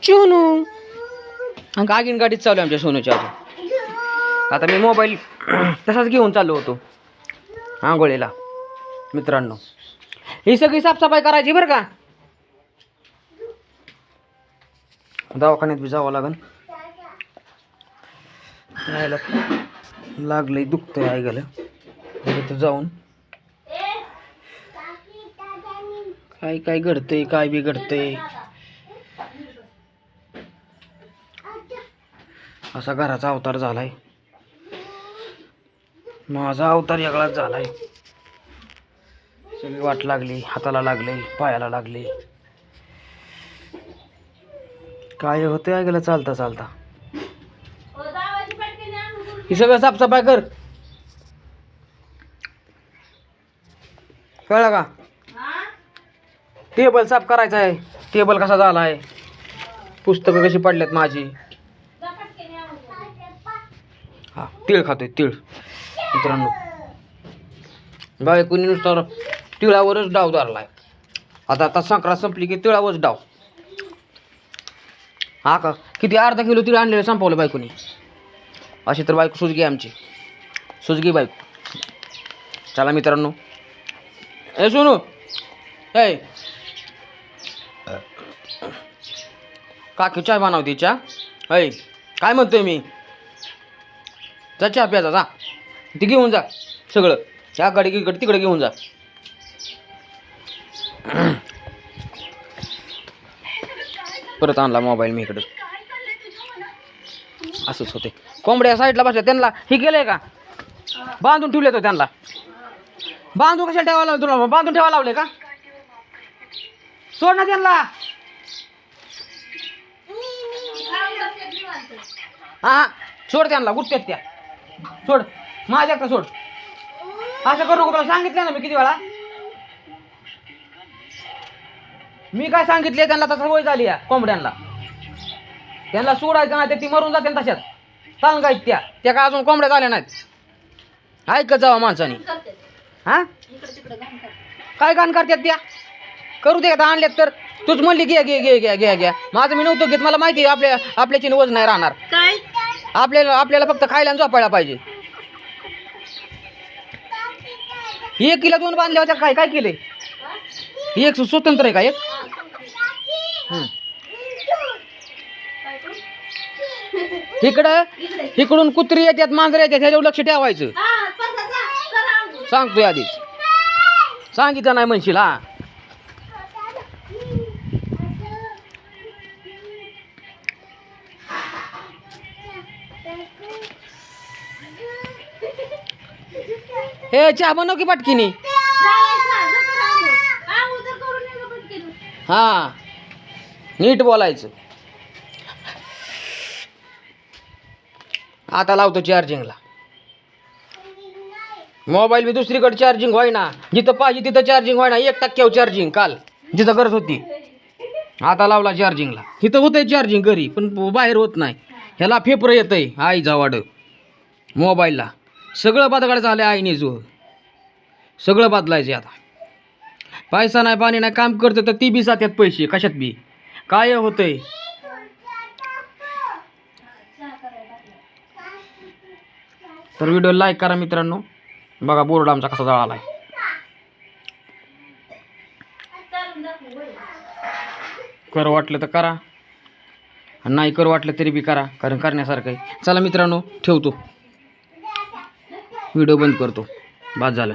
सोनू आगीन गाडीत चालू आहे आमच्या सोनूच्या अजून. आता मी मोबाईल तसाच घेऊन चाललो होतो आंघोळीला. मित्रांनो ही सगळी साफसफाई करायची बरं का. दवाखान्यात बी जावं लागन. यायला लागलंय दुखतंय आई गेलं तिथं जाऊन काय काय घडतंय काय बिघडतंय. असा घराचा अवतार झालाय. माझा अवतार वेगळाच झालाय. सगळी वाट लागली, हाताला लागले, पायाला लागले. काय होतंय गेलं चालता चालता. ही सगळं साफसफाई कर. कळलं का. टेबल साफ करायचा आहे. टेबल कसा झाला आहे, पुस्तकं कशी पडल्यात माझी. हा तीळ खातोय तीळ. मित्रांनो बायकोनी नुसतं तिळावरच डाव धरलाय. आता संक्रांत संपली की तिळावरच डाव. हा का किती अर्धा किलो तिळ आणलेलं संपवलं बायकोनी. अशी तर बायको सुजगी आमची, सुजगी बायको. चला मित्रांनो ए सोनू ए काकी चहा बनवते. चहा ऐ काय म्हणतोय मी. जा चहा प्याजा जा. ती घेऊन जा सगळं. ह्या गाडी इकडे तिकडे घेऊन जा. परत आणला मोबाईल मी इकडे. असंच होते. कोंबड्या साईडला बसल्या त्यांना हे केलंय का बांधून ठेवले तो. त्यांना बांधून कशाला ठेवायला लावलं तुला. बांधून ठेवायला लावले का. सोड ना त्यांना. हा सोड त्यांना गुटत्यात त्या. सोड माझ्या का सोड. असं करू नको तुला सांगितलं ना मी किती वेळा. मी काय सांगितले त्यांना तसं वय झाली या कोंबड्यांना. त्यांना सोडायचं नाही तर ती मरून जाते तशाच. सांग आहेत त्या काय अजून कोंबड्या झाल्या नाहीत. ऐकत जावा माणसाने. हा काय गाण करतात त्या. करू दे आता आणल्यात तर. तूच म्हणली घ्या घे घे घ्या घ्या घ्या. माझं मी नव्हतं घेत. मला माहिती आहे आपल्याची वज नाही राहणार. काय आपल्याला फक्त खायला आणि झोपायला पाहिजे. 1 किलो 2 बांधल्या होत्या. काय काय केले. एक स्वतंत्र आहे का एक. इकडून कुत्री येतात मांजर येतात ह्याच्यावर लक्ष ठेवायचं. सांगतोय आधीच. सांगितलं नाही म्हणशील. हा हे चहा बनव की पटकीनी. हा नीट बोलायचं. आता लावतो चार्जिंगला. मोबाईल बी दुसरीकडे चार्जिंग व्हायना. जिथं पाहिजे तिथं चार्जिंग व्हायना. 1% चार्जिंग काल जिथं गरज होती. आता लावला चार्जिंगला. इथं होतंय चार्जिंग घरी पण बाहेर होत नाही. ह्याला फेफरं येतंय आई जावाड मोबाईलला. सगळं बदगाड झालं आईने जो. सगळं बदलायचं आता. पैसा नाही पाणी नाही काम करतं तर ती बी जात्यात पैसे कशात बी. काय होतंय. तर व्हिडिओ लाईक करा मित्रांनो. बघा बोर्ड आमचा कसा जळालाय. कर वाटलं तर करा, नाही कर वाटलं तरी बी करा, कारण करण्यासारखं आहे. चला मित्रांनो ठेवतो. व्हिडिओ बंद करतो. बाद झालं.